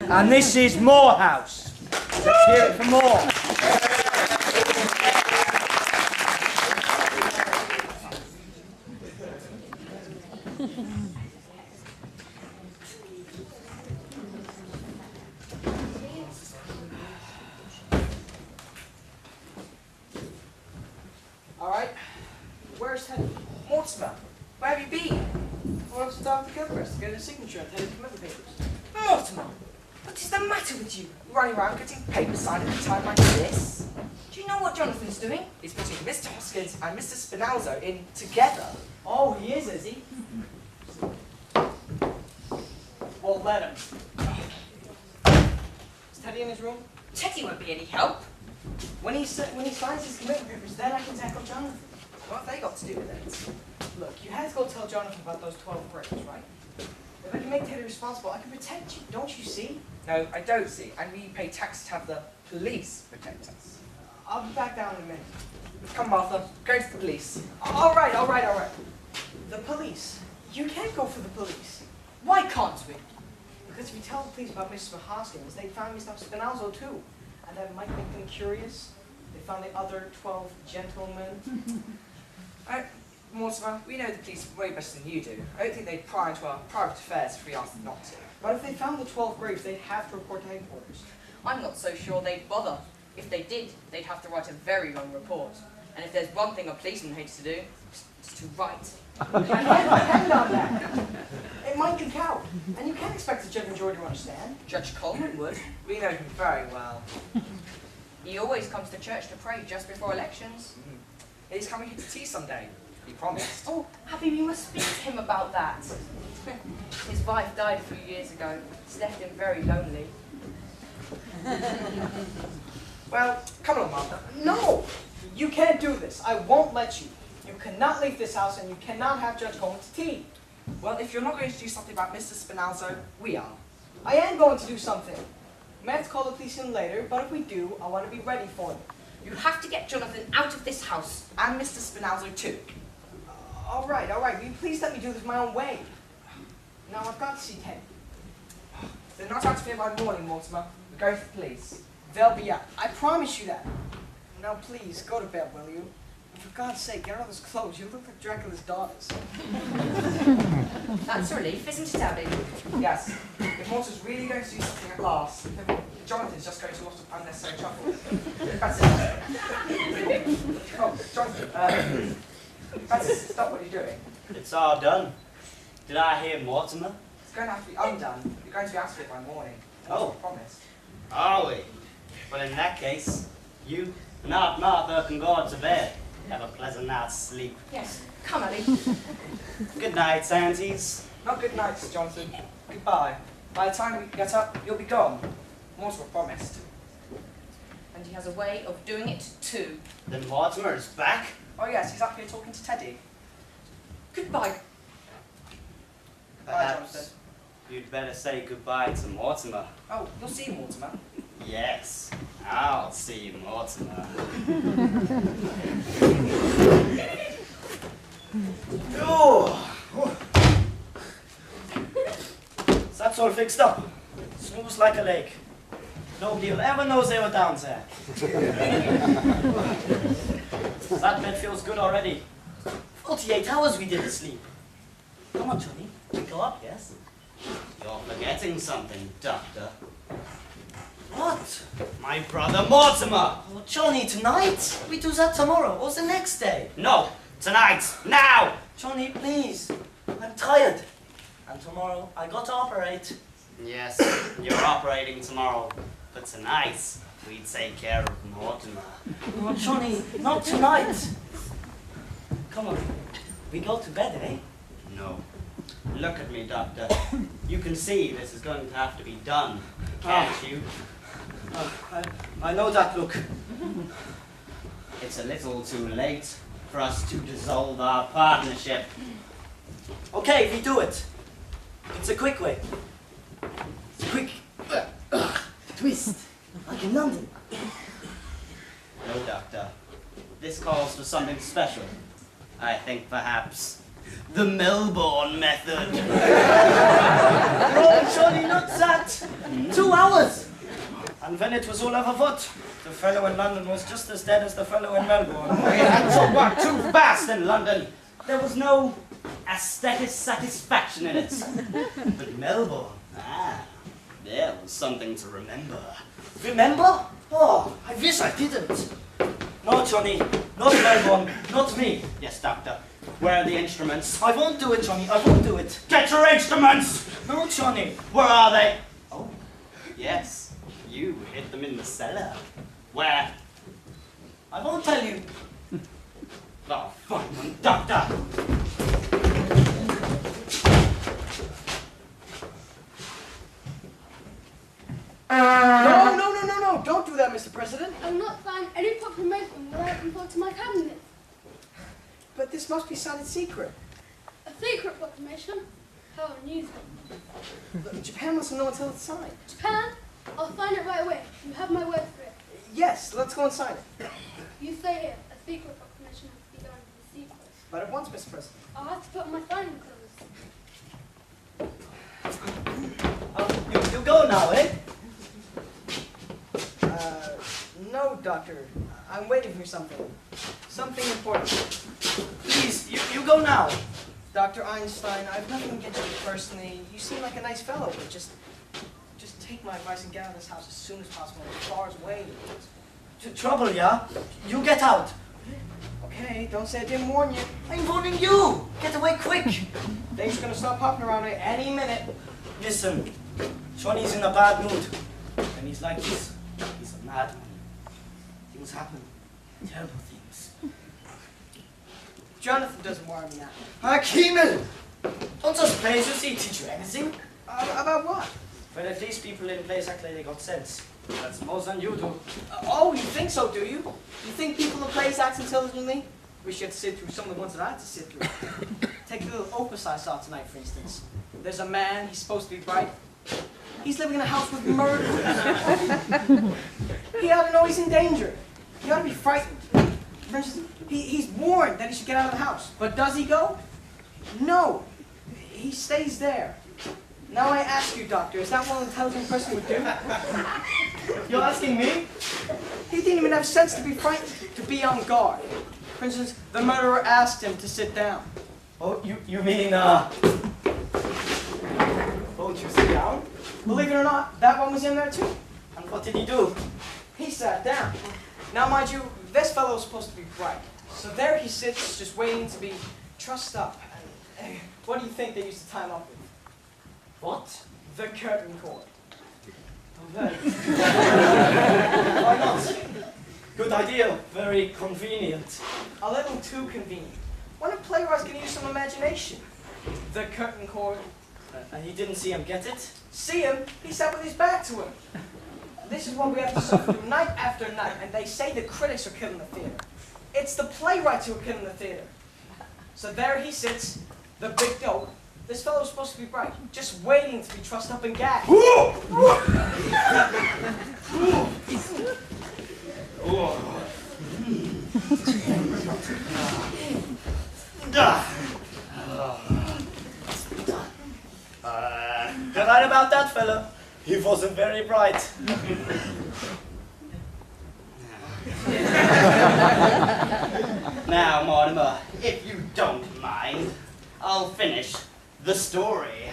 And this is Morehouse. Let's hear it for more. All right. Where's Teddy? Mortimer, where have you been? Well, I was starting to Travers to get a signature on Teddy's commitment papers. Mortimer, what is the matter with you? Running around getting papers signed at a time like this? Do you know what Jonathan's doing? He's putting Mr. Hoskins and Mr. Spinalzo in together. Oh, he is he? Well, let him. Is Teddy in his room? Teddy won't be any help. When he signs his commitment papers, then I can tackle Jonathan. What have they got to do with it? Look, you had to go tell Jonathan about those 12 breaks, right? If I can make Teddy responsible, I can protect you. Don't you see? No, I don't see. And we pay tax to have the police protect us. I'll be back down in a minute. Come, Martha, go to the police. All right. The police. You can't go for the police. Why can't we? Because if you tell the police about Mr. Hoskins, they found Mr. Spinalzo too. And that might make them curious. They found the other 12 gentlemen. Mortimer, we know the police way better than you do. I don't think they'd pry into our private affairs if we asked them not to. But if they found the 12 graves, they'd have to report to headquarters. I'm not so sure they'd bother. If they did, they'd have to write a very long report. And if there's one thing a policeman hates to do, it's to write. I can't depend on that. It might leak out. And you can't expect the judge and jury to understand. Judge Coleman would. We know him very well. He always comes to church to pray just before elections. He's coming here to tea someday. He promised. Oh, Happy, we must speak to him about that. His wife died a few years ago. It's left him very lonely. Well, come on, Martha. No! You can't do this. I won't let you. You cannot leave this house and you cannot have Judge Coleman to tea. Well, if you're not going to do something about Mr. Spinalzo, we are. I am going to do something. We may have to call the police in later, but if we do, I want to be ready for them. You have to get Jonathan out of this house. And Mr. Spinalzo too. All right. Will you please let me do this my own way? Now I've got to see Teddy. They're not out of here by morning, Mortimer. We're going to the police. They'll be out. I promise you that. Now please, go to bed, will you? And for God's sake, get all those clothes. You look like Dracula's daughters. That's a relief, isn't it, Abby? Yes. If Mortimer's really going to do something at last, then Jonathan's just going to lot of unnecessary trouble. That's it. Oh, Jonathan, Francis, stop what you're doing. It's all done. Did I hear Mortimer? It's going to have to be undone. You're going to be out of it by morning. Oh. I promised. Are we? Well, in that case, you and Aunt Martha can go to bed. Have a pleasant night's sleep. Yes. Come, Ellie. Good night, aunties. Not good nights, Jonathan. Goodbye. By the time we get up, you'll be gone. Mortimer promised. And he has a way of doing it too. Then Mortimer is back? Oh yes, he's up here talking to Teddy. Goodbye. Bye, Perhaps Jonathan. you'd better say goodbye to Mortimer. Oh, you'll see Mortimer. Yes, I'll see Mortimer. Oh! That's all fixed up. Smooth like a lake. Nobody will ever know they were down there. That bed feels good already. 48 hours we didn't sleep. Come on, Johnny. We go up, yes? You're forgetting something, Doctor. What? My brother Mortimer! Oh, Johnny, tonight? We do that tomorrow or the next day. No, tonight, now! Johnny, please. I'm tired. And tomorrow I got to operate. Yes, you're operating tomorrow, but tonight we take care of Mortimer. Oh, Johnny, not tonight. Come on, we go to bed, eh? No. Look at me, Doctor. You can see this is going to have to be done, can't you? I know that look. It's a little too late for us to dissolve our partnership. Okay, we do it. It's a quick way. It's a quick twist, like in London. No, Doctor. This calls for something special. I think perhaps The Melbourne method. No, Johnny, not that. 2 hours. And when it was all over foot, the fellow in London was just as dead as the fellow in Melbourne. And so what? Too fast in London. There was no aesthetic satisfaction in it. But Melbourne, there was something to remember. Remember? Oh, I wish I didn't. No, Johnny, not Melbourne, not me. Yes, Doctor. Where are the instruments? I won't do it, Johnny, I won't do it. Get your instruments! No, Johnny. Where are they? Oh, yes. You hid them in the cellar. Where? I won't tell you. Oh, fine one, Doctor. No, don't do that, Mr. President. I will not sign any proclamation without consult to my cabinet. But this must be signed in secret. A secret proclamation? How unusual. Japan must know until it's signed. Japan? I'll sign it right away. You have my word for it. Yes, let's go and sign it. You say here, a secret proclamation has to be done in secret. But at once, Mr. President. I'll have to put on my signing clothes. You go now, eh? No, Doctor. I'm waiting for something. Something important. Please, you go now. Dr. Einstein, I've nothing against you personally. You seem like a nice fellow, but just take my advice and get out of this house as soon as possible, as far away. Trouble, yeah? You get out. Okay, don't say I didn't warn you. I'm warning you. Get away quick. Things are gonna start popping around here any minute. Listen, Johnny's in a bad mood. And he's like this. He's a madman. Things happen. Terrible things. Jonathan doesn't worry me now. Kimmel! Don't those plays you see teach you anything? About what? Well, at least people in plays act like they got sense. That's more than you do. Oh, you think so, do you? You think people in plays act intelligently? We should sit through some of the ones that I had to sit through. Take the little opus I saw tonight, for instance. There's a man, he's supposed to be bright. He's living in a house with murderers. He ought to know he's in danger. He ought to be frightened. For instance, he's warned that he should get out of the house. But does he go? No. He stays there. Now I ask you, Doctor, is that what an intelligent person would do? You're asking me? He didn't even have sense to be frightened, to be on guard. For instance, the murderer asked him to sit down. Oh, you mean, won't you sit down? Believe it or not, that one was in there too. And what did he do? He sat down. Now, mind you, this fellow's supposed to be bright. So there he sits, just waiting to be trussed up. And, what do you think they used to tie him up with? What? The curtain cord. Why not? Good idea. Very convenient. A little too convenient. When a playwright's gonna use some imagination? The curtain cord. And he didn't see him get it? See him? He sat with his back to him. This is what we have to suffer through night after night, and they say the critics are killing the theater. It's the playwrights who are killing the theater. So there he sits, the big dope. This fellow's supposed to be bright, just waiting to be trussed up and gagged. You're right about that fella. He wasn't very bright. Now, Mortimer, if you don't mind, I'll finish the story.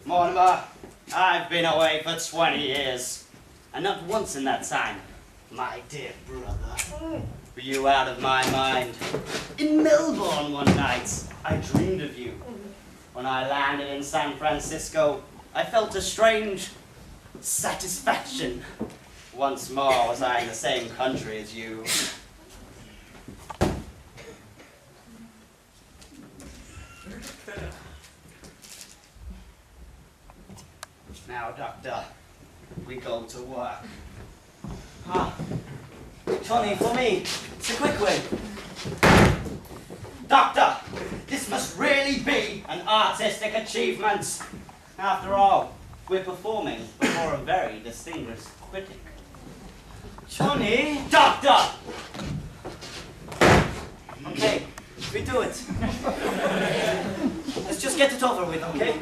Mortimer, I've been away for 20 years, and not once in that time, my dear brother, were you out of my mind. In Melbourne one night, I dreamed of you. When I landed in San Francisco, I felt a strange satisfaction. Once more was I in the same country as you. Now, Doctor, we go to work. Johnny, for me, it's a quick way. This must really be an artistic achievement. After all, we're performing before a very distinguished critic. Johnny! Doctor! Okay, we do it. Let's just get it over with, okay?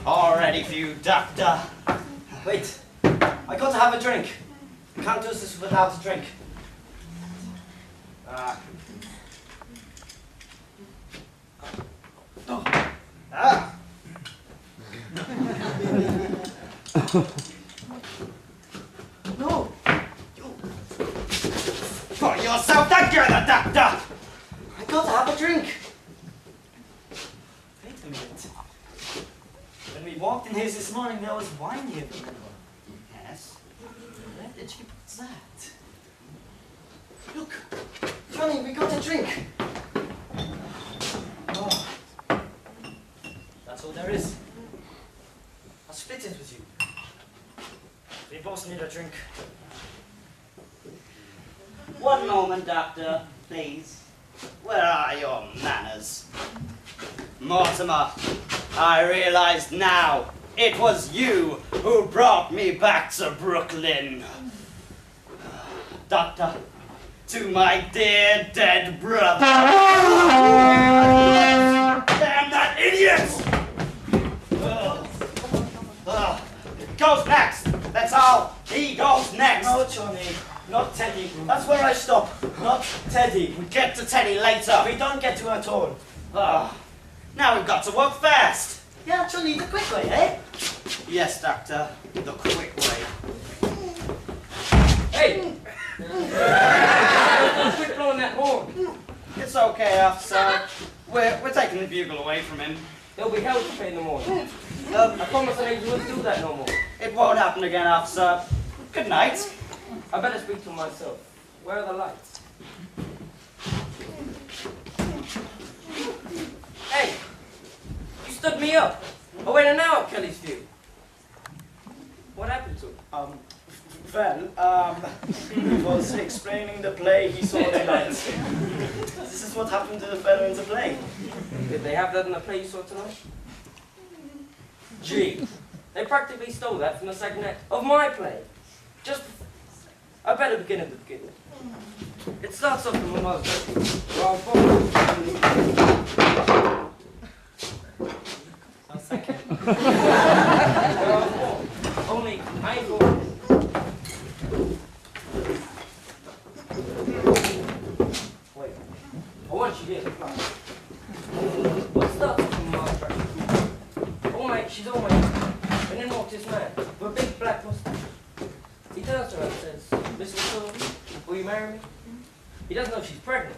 All ready for you, Doctor. Wait, I got to have a drink. Can't do this without a drink. No! Pull yourself together, Doctor! I got to have a drink. Wait a minute. When we walked in here this morning, there was wine here, remember? Yes? Where did she put that? Look, Johnny, we got a drink. Oh. That's all there is. I'll split it with you. We both need a drink. One moment, Doctor, please. Where are your manners? Mortimer, I realize now it was you who brought me back to Brooklyn. Doctor, to my dear dead brother. Damn that idiot! Goes next. That's all. He goes next. No, Johnny, not Teddy. That's where I stop. Not Teddy. We get to Teddy later. We don't get to at all. Now we've got to work fast. Yeah, Johnny, the quick way, eh? Yes, Doctor. The quick way. Hey! Quit blowing that horn. It's okay, officer. We're taking the bugle away from him. There'll be hell to pay in the morning. I promised I wouldn't do that no more. It won't happen again, officer. Good night. I better speak to myself. Where are the lights? Hey! You stood me up. I went an hour at Kelly's View. What happened to him? He was explaining the play he saw tonight. This is what happened to the fellow in the play. Did they have that in the play you saw tonight? Gee, they practically stole that from the second act of my play. I better begin at the beginning. It starts off from my mother's bedroom, where I was born. One second. Where I was born. Only, I ain't born. Wait, I want you here to fly. What starts off from my mother's bedroom? Oh mate, she's all mate. And then walks this man with a big black mustache. He turns to her and says, Mr. Toby, will you marry me? He doesn't know she's pregnant.